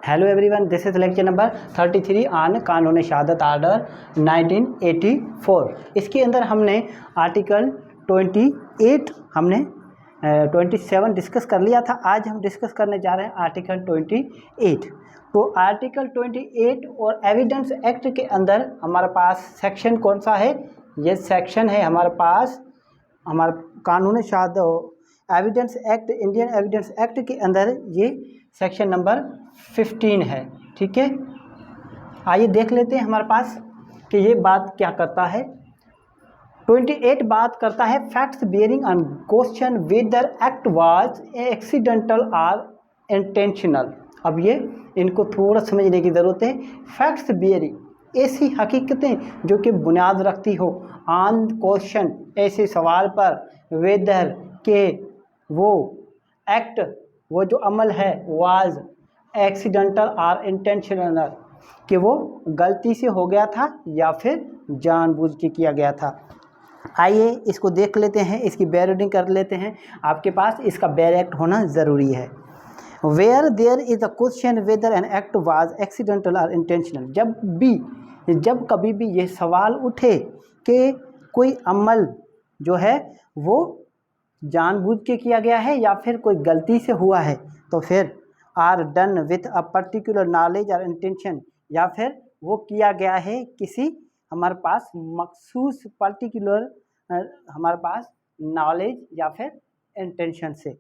Hello everyone, this is lecture number 33 on कानून शहादत order 1984। इसके अंदर हमने आर्टिकल 28 हमने 27 डिस्कस कर लिया था। आज हम डिस्कस करने जा रहे हैं आर्टिकल 28। तो आर्टिकल 28 और एविडेंस एक्ट के अंदर हमारे पास सेक्शन कौन सा है? ये सेक्शन है हमारे पास हमारा कानून शहादत evidence act, Indian evidence act के अंदर ये सेक्शन नंबर 15 है। ठीक है, आइए देख लेते हैं हमारे पास कि ये बात क्या करता है। 28 बात करता है facts bearing on question whether act was accidental or intentional. अब ये इनको थोड़ा समझने की ज़रूरत है। फैक्ट्स बियरिंग ऐसी हकीकतें जो कि बुनियाद रखती हो ऑन क्वेश्चन, ऐसे सवाल पर वेदर के वो एक्ट, वो जो अमल है वाज एक्सीडेंटल और इंटेंशनल, कि वो गलती से हो गया था या फिर जानबूझ के किया गया था। आइए इसको देख लेते हैं, इसकी बेयर रीडिंग कर लेते हैं। आपके पास इसका बेयर एक्ट होना ज़रूरी है। Where there is a question whether an act was accidental or intentional, जब कभी भी ये सवाल उठे कि कोई अमल जो है वो जानबूझ के किया गया है या फिर कोई गलती से हुआ है, तो फिर are done with a particular knowledge or intention, या फिर वो किया गया है किसी हमारे पास मखसूस पर्टिकुलर हमारे पास नॉलेज या फिर इंटेंशन से।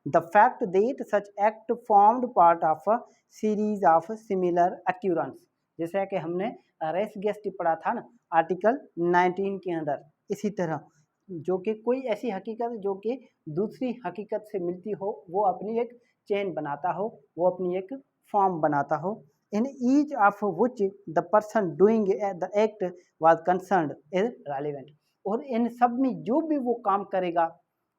The fact that such act formed part of a series of similar occurrence, जैसे कि हमने रेस गेस्ट पढ़ा था ना आर्टिकल 19 के अंदर। इसी तरह जो कि कोई ऐसी हकीकत जो कि दूसरी हकीकत से मिलती हो, वो अपनी एक चेन बनाता हो, वो अपनी एक फॉर्म बनाता हो। In each of which the person doing the act was concerned is relevant. और इन सब में जो भी वो काम करेगा,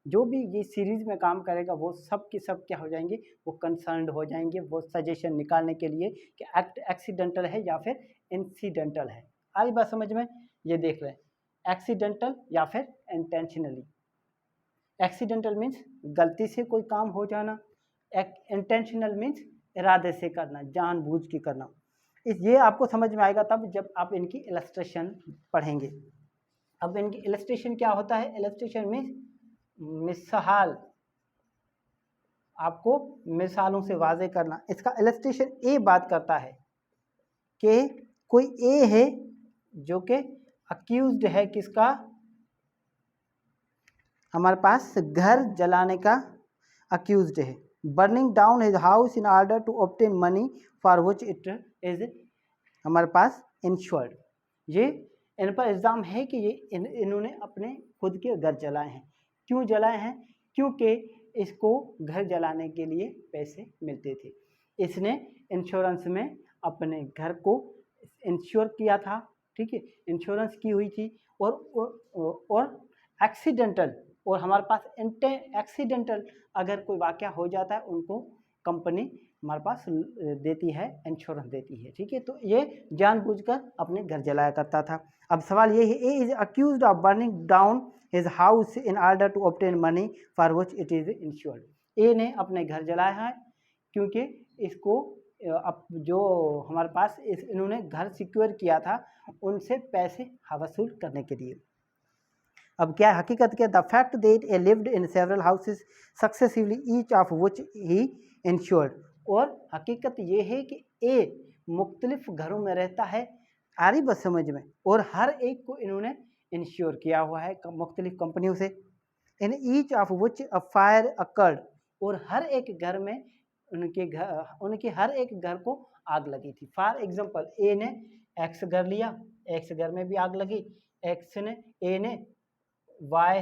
जो भी ये सीरीज में काम करेगा, वो सब के सब क्या हो जाएंगे, वो कंसर्न्ड हो जाएंगे, वो सजेशन निकालने के लिए कि एक्ट एक्सीडेंटल है या फिर इंसिडेंटल है। आई बात समझ में? ये देख रहे हैं, एक्सीडेंटल या फिर इंटेंशनली। एक्सीडेंटल मीन्स गलती से कोई काम हो जाना, इंटेंशनल मीन्स इरादे से करना, जानबूझ के करना। ये आपको समझ में आएगा तब जब आप इनकी इलस्ट्रेशन पढ़ेंगे। अब इनकी इलस्ट्रेशन क्या होता है? इलस्ट्रेशन मीन्स मिसाल, आपको मिसालों से वाजे करना। इसका इलस्ट्रेशन ए बात करता है कि कोई ए है जो कि अक्यूज्ड है किसका? हमारे पास घर जलाने का अक्यूज्ड है। Burning down his house in order to obtain money for which it is हमारे पास इंश्योर्ड। ये इन पर इल्ज़ाम है कि ये इन्होंने अपने खुद के घर जलाए हैं। क्यों जलाए हैं? क्योंकि इसको घर जलाने के लिए पैसे मिलते थे। इसने इंश्योरेंस में अपने घर को इंश्योर किया था। ठीक है, इंश्योरेंस की हुई थी। और एक्सीडेंटल, और हमारे पास एक्सीडेंटल अगर कोई वाक़या हो जाता है, उनको कंपनी हमारे पास देती है, इंश्योरेंस देती है। ठीक है, तो ये जानबूझकर अपने घर जलाया करता था। अब सवाल ये है, A is accused of burning down his house in order to obtain money for which it is insured. A ने अपने घर जलाया है क्योंकि इसको अब जो हमारे पास इन्होंने घर सिक्योर किया था, उनसे पैसे वसूल करने के लिए। अब क्या हकीकत क्या? The fact that A lived in several houses successively each of which he insured. और हकीकत ये है कि ए मुख्तलिफ घरों में रहता है, आ रही बस समझ में, और हर एक को इन्होंने इंश्योर किया हुआ है मुख्तलिफ कंपनियों से। In each of which a fire occurred, और हर एक घर में उनके हर एक घर को आग लगी थी। फॉर एग्जाम्पल, ए ने एक्स घर लिया, एक्स घर में भी आग लगी। ए ने वाई,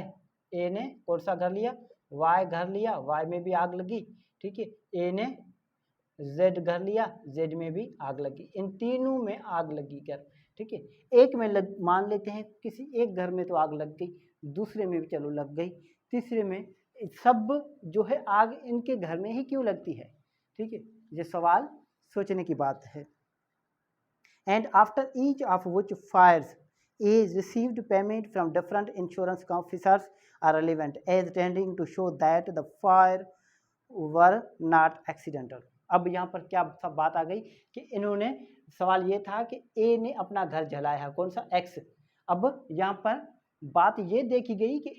ए ने कौन सा घर लिया? वाई घर लिया, वाई में भी आग लगी। ठीक है, ए ने जेड घर लिया, जेड में भी आग लगी। इन तीनों में आग लगी घर। ठीक है, एक में मान लेते हैं किसी एक घर में तो आग लग गई, दूसरे में भी चलो लग गई, तीसरे में, सब जो है आग इनके घर में ही क्यों लगती है? ठीक है, ये सवाल सोचने की बात है। And after each of which fires is received payment from different insurance officers are relevant as tending to show that the fire were not accidental. अब यहाँ पर क्या सब बात आ गई कि इन्होंने, सवाल ये था कि ए ने अपना घर जलाया है, कौन सा, एक्स। अब यहाँ पर बात ये देखी गई कि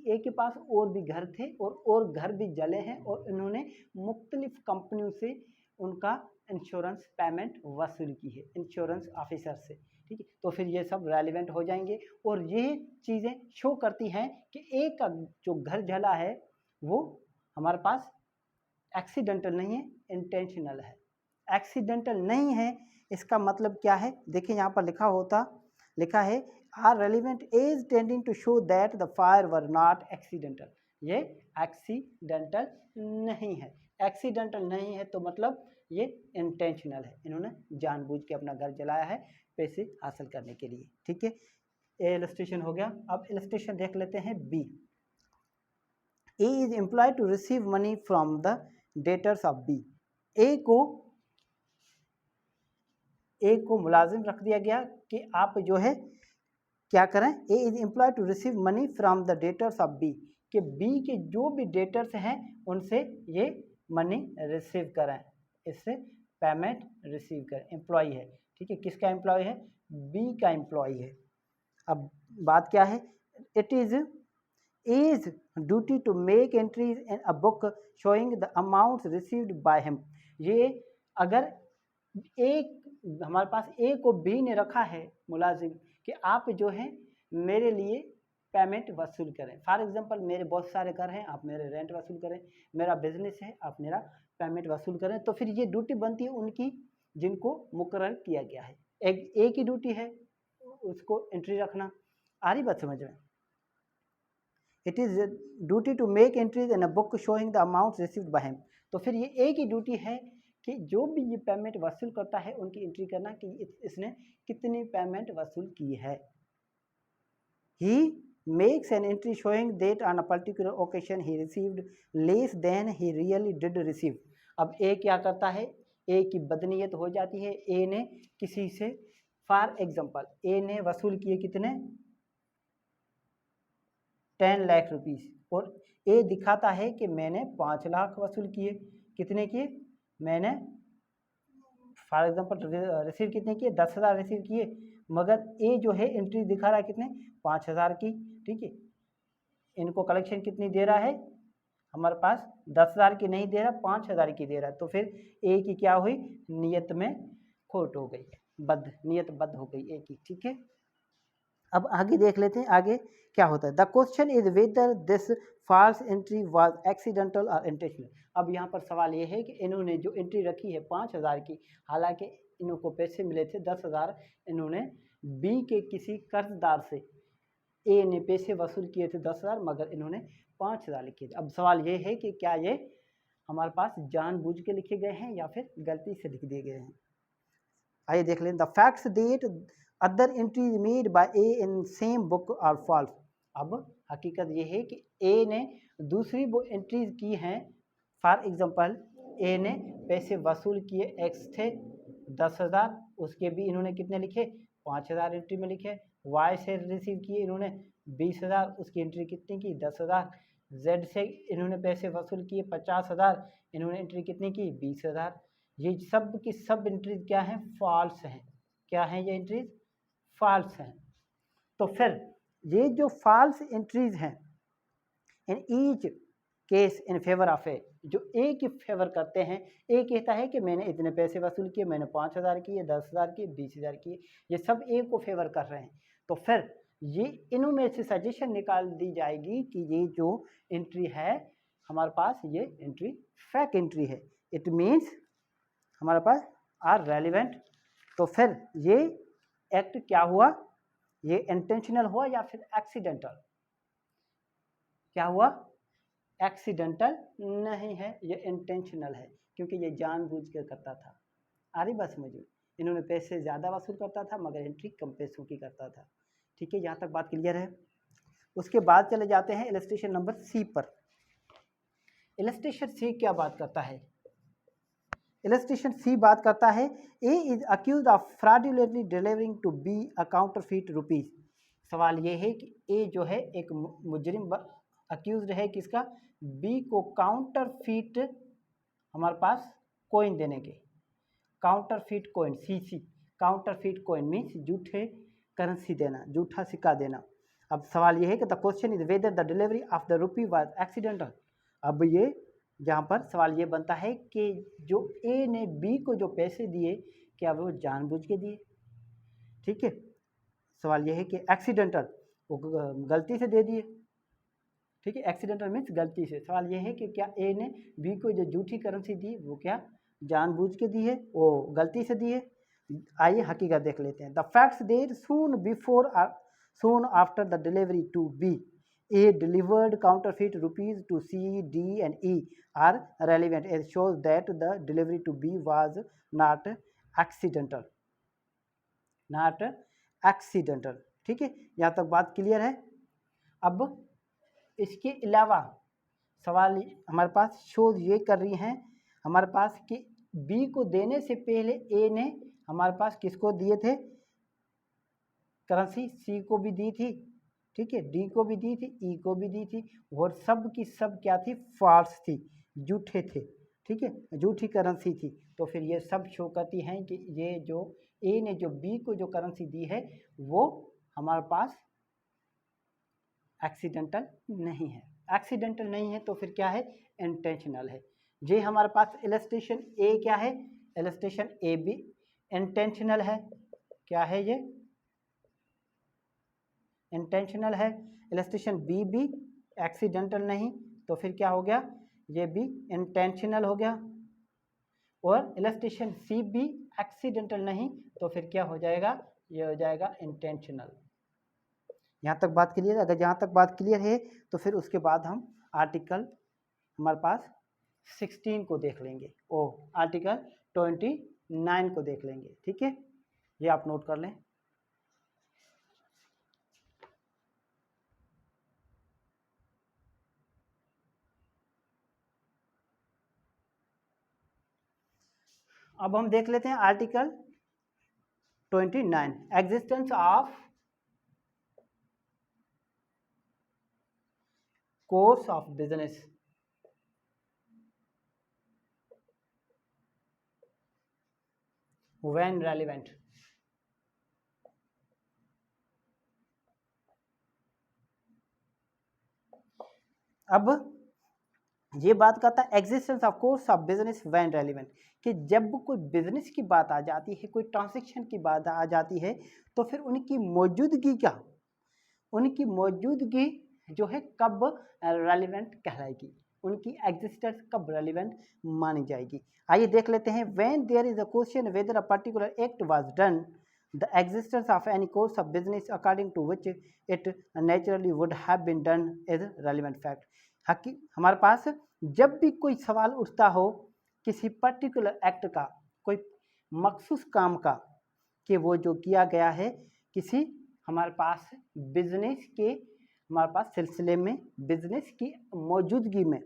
ए के पास और भी घर थे और घर भी जले हैं और इन्होंने मुख्तलिफ कंपनियों से उनका इंश्योरेंस पेमेंट वसूल की है, इंश्योरेंस ऑफिसर से, ठीक है। तो फिर ये सब रेलिवेंट हो जाएंगे और ये चीज़ें शो करती हैं कि ए का जो घर जला है वो हमारे पास एक्सीडेंटल नहीं है, इंटेंशनल है। एक्सीडेंटल नहीं है इसका मतलब क्या है, देखिए यहाँ पर लिखा है are relevant as tending to show that the fire were not accidental. ये एक्सीडेंटल नहीं है, एक्सीडेंटल नहीं है तो मतलब ये इंटेंशनल है, इन्होंने जानबूझ के अपना घर जलाया है पैसे हासिल करने के लिए, ठीक है। ए इलस्ट्रेशन हो गया। अब इलस्ट्रेशन देख लेते हैं B. A is employed to receive money from the debtors of B. A को मुलाजिम रख दिया गया कि आप जो है क्या करें, A is employed to receive money from the debtors of B, कि बी के जो भी डेटर्स हैं उनसे ये मनी रिसीव करें, इससे पेमेंट रिसीव करें। एम्प्लॉय है, ठीक है, किसका एम्प्लॉय है, बी का एम्प्लॉय है। अब बात क्या है, it is duty to make entries in a book showing the amounts received by him. ये अगर एक हमारे पास ए को बी ने रखा है मुलाजिम कि आप जो है मेरे लिए पेमेंट वसूल करें। फॉर एग्जांपल मेरे बहुत सारे घर हैं, आप मेरे रेंट वसूल करें, मेरा बिजनेस है, आप मेरा पेमेंट वसूल करें। तो फिर ये ड्यूटी बनती है उनकी जिनको मुकर्रर किया गया है। एक ए की ड्यूटी है उसको एंट्री रखना, आ रही बात समझ में। It is duty to make entries in a book showing the amount received by him. तो फिर ये ए की ड्यूटी है कि जो भी ये पेमेंट वसूल करता है उनकी एंट्री करना कि इसने कितनी पेमेंट वसूल की है। He makes an entry showing that on a particular occasion he received less than he really did receive. अब ए क्या करता है, ए की बदनीयत हो जाती है। ए ने किसी से, फॉर एग्जांपल ए ने वसूल किए कितने, 10 लाख रुपीस, और ए दिखाता है कि मैंने 5 लाख वसूल किए। कितने किए, मैंने फॉर एग्जांपल रिसीव कितने किए, 10,000 रिसीव किए, मगर ए जो है एंट्री दिखा रहा है कितने, 5,000 की, ठीक है। इनको कलेक्शन कितनी दे रहा है, हमारे पास 10,000 की नहीं दे रहा, 5,000 की दे रहा है। तो फिर ए की क्या हुई, नियत में खोट हो गई, नियत बद्ध हो गई ए की, ठीक है। अब आगे देख लेते हैं आगे क्या होता है। The question is whether this false entry was accidental or intentional. अब यहाँ पर सवाल ये है कि इन्होंने जो एंट्री रखी है 5,000 की, हालांकि इनको पैसे मिले थे 10,000, इन्होंने बी के किसी कर्जदार से ए ने पैसे वसूल किए थे 10,000, मगर इन्होंने 5,000 लिखे थे। अब सवाल ये है कि क्या ये हमारे पास जानबूझ के लिखे गए हैं या फिर गलती से लिख दिए गए हैं। आइए देख लें। The facts that other entries made by A in same book are false. अब हकीकत ये है कि ए ने दूसरी वो एंट्रीज की हैं। फॉर एग्जांपल ए ने पैसे वसूल किए, एक्स थे 10,000, उसके भी इन्होंने कितने लिखे, 5,000 एंट्री में लिखे। वाई से रिसीव किए इन्होंने 20,000, उसकी एंट्री कितनी की, 10,000। जेड से इन्होंने पैसे वसूल किए 50,000, इन्होंने एंट्री कितनी की, 20,000। ये सब की सब एंट्रीज क्या हैं, फॉल्स हैं। क्या हैं ये एंट्रीज, फॉल्स हैं। तो फिर ये जो फॉल्स एंट्रीज हैं, in each case in favour of A, जो ए की फेवर करते हैं, ए कहता है कि मैंने इतने पैसे वसूल किए, मैंने 5,000 किए, 10,000 किए, 20,000 किए, ये सब ए को फेवर कर रहे हैं। तो फिर ये इनों में से सजेशन निकाल दी जाएगी कि ये जो एंट्री है हमारे पास, ये एंट्री फेक एंट्री है। इट मीन्स हमारे पास आर रेलिवेंट। तो फिर ये एक्ट क्या हुआ, ये इंटेंशनल हुआ या फिर एक्सीडेंटल, क्या हुआ, एक्सीडेंटल नहीं है, ये इंटेंशनल है, क्योंकि ये जानबूझ कर करता था। आ रही बात समझ में, इन्होंने पैसे ज़्यादा वसूल करता था मगर एंट्री कम पैसों की करता था, ठीक है। यहाँ तक बात क्लियर है। उसके बाद चले जाते हैं इलस्ट्रेशन नंबर सी पर। इलस्ट्रेशन सी क्या बात करता है, इलस्ट्रेशन सी बात करता है A is accused of fraudulently delivering to B a counterfeit rupees. सवाल ये है कि ए जो है एक मुजरिम अक्यूज है किसका, बी को काउंटरफीट हमारे पास कोइन देने के, counterfeit coin, CC, counterfeit coin means झूठे करेंसी देना, झूठा सिक्का देना। अब सवाल ये है कि the question is whether the delivery of the rupee was accidental. अब ये जहाँ पर सवाल ये बनता है कि जो ए ने बी को जो पैसे दिए क्या वो जानबूझ के दिए, ठीक है। सवाल ये है कि एक्सीडेंटल वो गलती से दे दिए, ठीक है, एक्सीडेंटल मीन्स गलती से। सवाल ये है कि क्या ए ने बी को जो झूठी करेंसी दी वो क्या जानबूझ के दी है, वो गलती से दी है। आइए हकीकत देख लेते हैं। The facts there soon after the delivery to B, A delivered counterfeit rupees to C, D and E are relevant as shows that the delivery to B was not accidental, ठीक है। यहाँ तक बात क्लियर है। अब इसके अलावा सवाल हमारे पास शोध ये कर रही हैं हमारे पास कि बी को देने से पहले ए ने हमारे पास किसको दिए थे करेंसी, सी को भी दी थी, ठीक है, डी को भी दी थी, ई को भी दी थी, और सब की सब क्या थी, फॉल्स थी, झूठे थे, ठीक है, झूठी करेंसी थी। तो फिर ये सब शो करती हैं कि ये जो ए ने जो बी को जो करेंसी दी है वो हमारे पास एक्सीडेंटल नहीं है। एक्सीडेंटल नहीं है तो फिर क्या है, इंटेंशनल है। ये हमारे पास इलस्ट्रेशन ए क्या है, इलस्ट्रेशन ए भी इंटेंशनल है, क्या है ये इंटेंशनल है। इलस्ट्रेशन बी भी एक्सीडेंटल नहीं, तो फिर क्या हो गया, ये भी इंटेंशनल हो गया। और इलस्ट्रेशन सी भी एक्सीडेंटल नहीं, तो फिर क्या हो जाएगा, ये हो जाएगा इंटेंशनल। यहाँ तक बात क्लियर है। अगर यहाँ तक बात क्लियर है तो फिर उसके बाद हम आर्टिकल हमारे पास 16 को देख लेंगे, ओ आर्टिकल 29 को देख लेंगे, ठीक है, ये आप नोट कर लें। अब हम देख लेते हैं article 29, existence of course of business. When relevant. अब ये बात करता है existence of course of business when relevant, कि जब कोई बिजनेस की बात आ जाती है, कोई ट्रांजैक्शन की बात आ जाती है, तो फिर उनकी मौजूदगी क्या, उनकी मौजूदगी जो है कब रेलिवेंट कहलाएगी, उनकी एग्जिस्टेंस कब रेलिवेंट मानी जाएगी। आइए देख लेते हैं। When there is a question whether a particular act was done, the existence of any course of business according to which it naturally would have been done is relevant fact. हमारे पास जब भी कोई सवाल उठता हो किसी पर्टिकुलर एक्ट का, कोई मखसूस काम का, कि वो जो किया गया है किसी हमारे पास बिजनेस के हमारे पास सिलसिले में, बिजनेस की मौजूदगी में,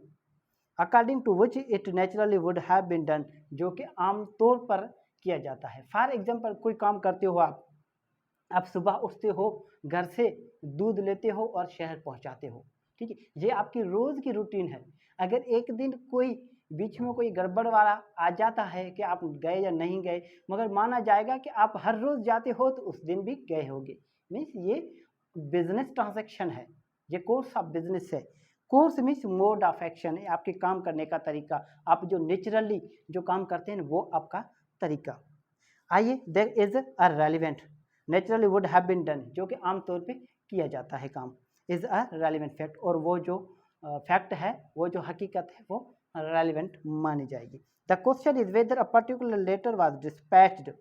according to which it naturally would have been done, जो कि आमतौर पर किया जाता है। फॉर एग्जांपल कोई काम करते हो आप सुबह उठते हो, घर से दूध लेते हो और शहर पहुंचाते हो, ठीक है, ये आपकी रोज़ की रूटीन है। अगर एक दिन कोई बीच में कोई गड़बड़ वाला आ जाता है कि आप गए या नहीं गए, मगर माना जाएगा कि आप हर रोज़ जाते हो तो उस दिन भी गए होगे। मीन्स ये बिजनेस ट्रांजैक्शन है, ये कोर्स ऑफ बिजनेस है। Course means mode of action है, आपके काम करने का तरीका, आप जो नेचुरली जो काम करते हैं वो आपका तरीका। आइए, there is a relevant, naturally would have been done, जो कि आमतौर पे किया जाता है काम, इज अ रेलिवेंट फैक्ट, और वो जो फैक्ट है, वो जो हकीकत है, वो रेलिवेंट मानी जाएगी। The question is whether a particular letter was dispatched.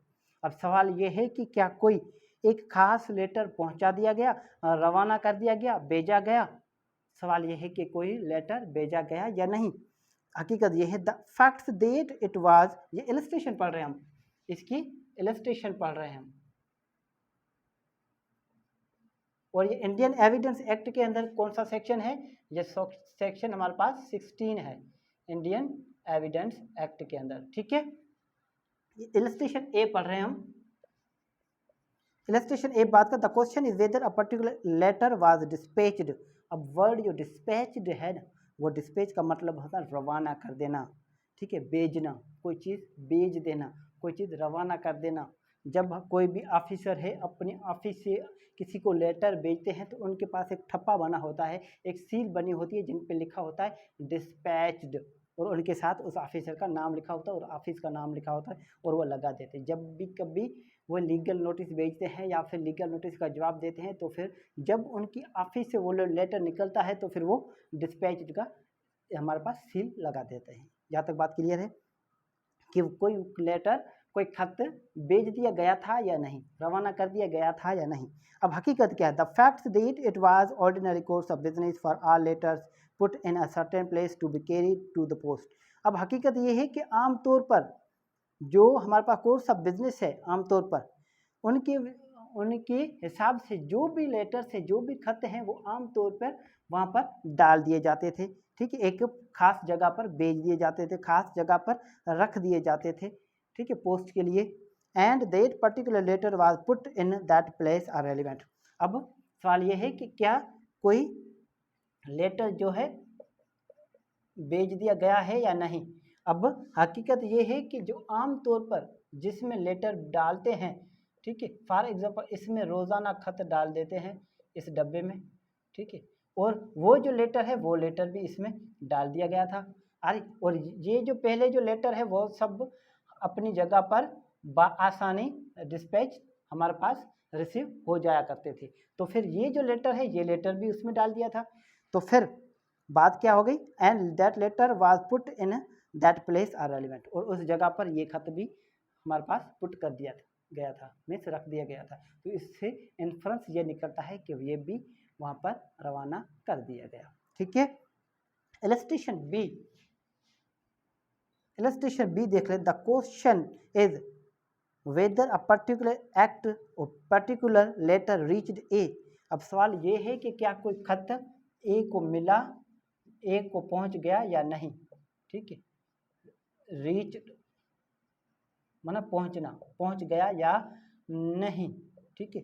अब सवाल ये है कि क्या कोई एक खास लेटर पहुंचा दिया गया, रवाना कर दिया गया, भेजा गया। सवाल ये है कि कोई लेटर भेजा गया या नहीं। हकीकत ये है, the facts that it was, ये इलस्ट्रेशन पढ़ रहे हैं हम, इसकी इलस्ट्रेशन पढ़ रहे हैं हम, और ये इंडियन एविडेंस एक्ट के अंदर कौन सा सेक्शन है, ये सेक्शन हमारे पास 16 है इंडियन एविडेंस एक्ट के अंदर, ठीक है। इलस्ट्रेशन ए पढ़ रहे हैं हम। इलस्ट्रेशन ए बात का, the question is whether a particular letter was dispatched. अब वर्ड जो डिस्पैच्ड है ना, वो डिस्पैच का मतलब होता है रवाना कर देना, ठीक है, बेचना, कोई चीज़ बेच देना, कोई चीज़ रवाना कर देना। जब कोई भी ऑफिसर है अपने ऑफिस से किसी को लेटर भेजते हैं तो उनके पास एक ठप्पा बना होता है, एक सील बनी होती है जिन पे लिखा होता है डिस्पैच्ड, और उनके साथ उस ऑफिसर का नाम लिखा होता है और ऑफिस का नाम लिखा होता है और वो लगा देते हैं। जब भी कभी वो लीगल नोटिस भेजते हैं या फिर लीगल नोटिस का जवाब देते हैं तो फिर जब उनकी ऑफिस से वो लेटर निकलता है तो फिर वो डिस्पैच्ड का हमारे पास सील लगा देते हैं। यहाँ तक बात क्लियर है कि कोई लेटर, कोई खत भेज दिया गया था या नहीं, रवाना कर दिया गया था या नहीं। अब हकीकत क्या है? The facts that it was ordinary course of business for all letters put in a certain place to be carried to the post. अब हकीकत ये है कि आमतौर पर जो हमारे पास कोर्स ऑफ बिजनेस है, आमतौर पर उनके उनके हिसाब से जो भी लेटर से जो भी खत हैं वो आमतौर पर वहाँ पर डाल दिए जाते थे। ठीक है, एक खास जगह पर भेज दिए जाते थे, खास जगह पर रख दिए जाते थे, ठीक है, पोस्ट के लिए। And that particular letter was put in that place are relevant. अब सवाल ये है कि क्या कोई लेटर जो है भेज दिया गया है या नहीं। अब हकीकत ये है कि जो आम तौर पर जिसमें लेटर डालते हैं, ठीक है, फॉर एग्जांपल इसमें रोज़ाना खत डाल देते हैं इस डब्बे में, ठीक है, और वो जो लेटर है वो लेटर भी इसमें डाल दिया गया था। अरे और ये जो पहले जो लेटर है वो सब अपनी जगह पर आसानी डिस्पैच हमारे पास रिसीव हो जाया करते थे। तो फिर ये जो लेटर है ये लेटर भी उसमें डाल दिया था। तो फिर बात क्या हो गई? And that letter was put in that place are relevant, और उस जगह पर ये खत भी हमारे पास पुट कर दिया गया था, मीन्स रख दिया गया था। तो इससे इन्फ्रेंस ये निकलता है कि ये भी वहाँ पर रवाना कर दिया गया। ठीक है, इलस्ट्रेशन बी, इलस्ट्रेशन बी देख लें। The question is whether a particular act और पर्टिकुलर लेटर रीच्ड ए। अब सवाल ये है कि क्या कोई खत ए को मिला, ए को पहुंच गया या नहीं। ठीक है, रीच माना पहुंचना, पहुंच गया या नहीं। ठीक है,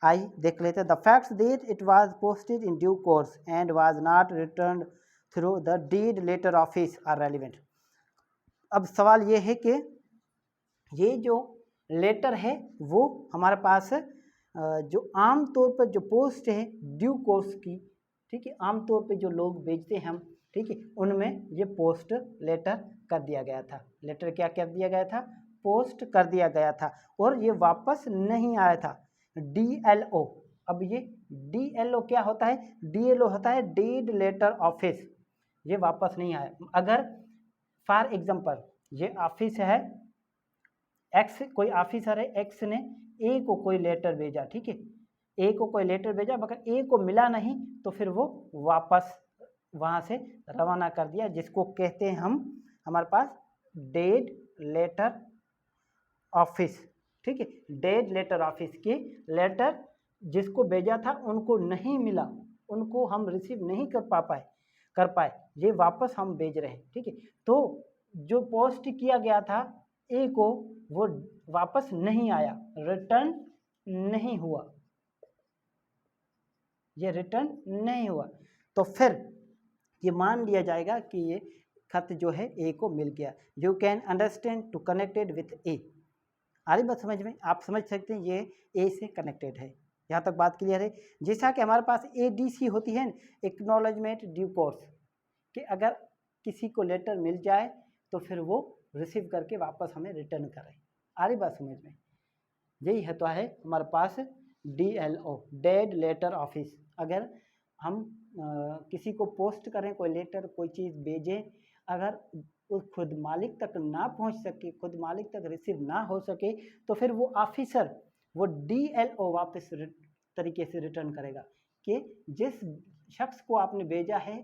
आई देख लेते हैं। The facts that it was posted in due course and was not returned through the dead letter office are relevant. अब सवाल ये है कि ये जो लेटर है वो हमारे पास जो आम तौर पर जो पोस्ट है ड्यू कोर्स की, ठीक है, आम तौर पे जो लोग भेजते हैं हम, ठीक है, उनमें ये पोस्ट लेटर कर दिया गया था। लेटर क्या कर दिया गया था? पोस्ट कर दिया गया था और ये वापस नहीं आया था। DLO। अब ये DLO क्या होता है? DLO होता है डीड लेटर ऑफिस। ये वापस नहीं आया। अगर फॉर एग्जांपल ये ऑफिस है एक्स, कोई ऑफिसर है एक्स ने ए को कोई लेटर भेजा, ठीक है, ए को कोई लेटर भेजा मगर ए को मिला नहीं, तो फिर वो वापस वहाँ से रवाना कर दिया, जिसको कहते हैं हम हमारे पास डेड लेटर ऑफिस। ठीक है, डेड लेटर ऑफिस की लेटर जिसको भेजा था उनको नहीं मिला, उनको हम रिसीव नहीं कर पाए, ये वापस हम भेज रहे हैं। ठीक है, तो जो पोस्ट किया गया था ए को वो वापस नहीं आया, रिटर्न नहीं हुआ, ये रिटर्न नहीं हुआ, तो फिर ये मान लिया जाएगा कि ये खत जो है ए को मिल गया। You can understand to connected with A. आ रही बात समझ में? आप समझ सकते हैं ये ए से कनेक्टेड है। यहाँ तक बात क्लियर है। जैसा कि हमारे पास ADC होती है, एक्नॉलेजमेंट ड्यू कोर्स, कि अगर किसी को लेटर मिल जाए तो फिर वो रिसीव करके वापस हमें रिटर्न करें। आ रही बात समझ में? यही है तो है हमारे पास DLO डेड लेटर ऑफिस। अगर हम किसी को पोस्ट करें, कोई लेटर कोई चीज़ भेजें, अगर उस खुद मालिक तक ना पहुंच सके, खुद मालिक तक रिसीव ना हो सके, तो फिर वो ऑफिसर वो DLO वापस तरीके से रिटर्न करेगा कि जिस शख्स को आपने भेजा है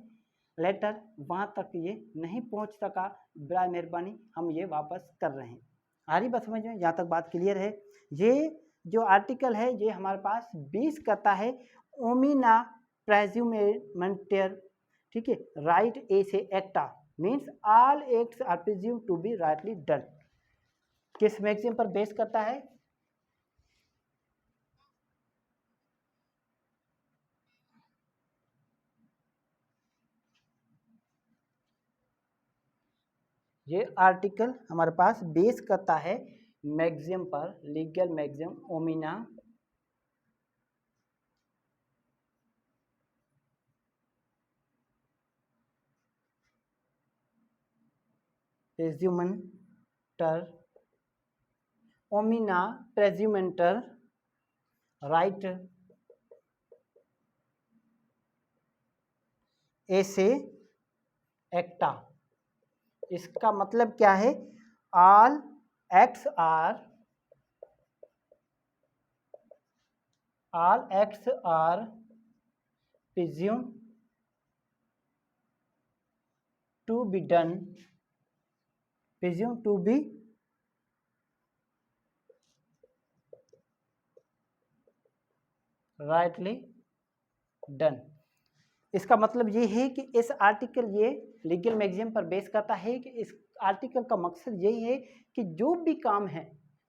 लेटर वहाँ तक ये नहीं पहुँच सका, बराए मेहरबानी हम ये वापस कर रहे हैं। आ रही बात समझ में? यहाँ तक बात क्लियर है। ये जो आर्टिकल है ये हमारे पास 20 करता है ओमिना प्रेज्यूमेंटेर, ठीक है, राइट ए से एक्टा means all acts are presumed to be rightly done. किस मैक्सिम पर बेस करता है? ये आर्टिकल हमारे पास बेस करता है मैक्सिम पर, लीगल मैक्सिम ओमिना प्रेज्यूमेंटर, ओमिना प्रेज्यूमेंटर राइट ऐसे एक्टा। इसका मतलब क्या है? All acts are presumed to be done, presumed to be rightly done। इसका मतलब ये है कि इस आर्टिकल ये लीगल मैक्सिम पर बेस करता है कि इस आर्टिकल का मकसद यही है कि जो भी काम है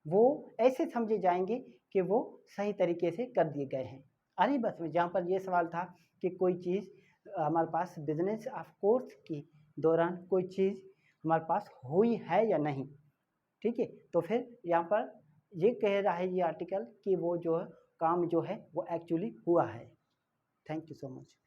वो ऐसे समझे जाएंगे कि वो सही तरीके से कर दिए गए हैं। अरे बस में जहाँ पर ये सवाल था कि कोई चीज़ हमारे पास बिजनेस ऑफ कोर्स के दौरान कोई चीज़ हमारे पास हुई है या नहीं, ठीक है, तो फिर यहाँ पर ये कह रहा है ये आर्टिकल कि वो जो है काम जो है वो एक्चुअली हुआ है। Thank you so much.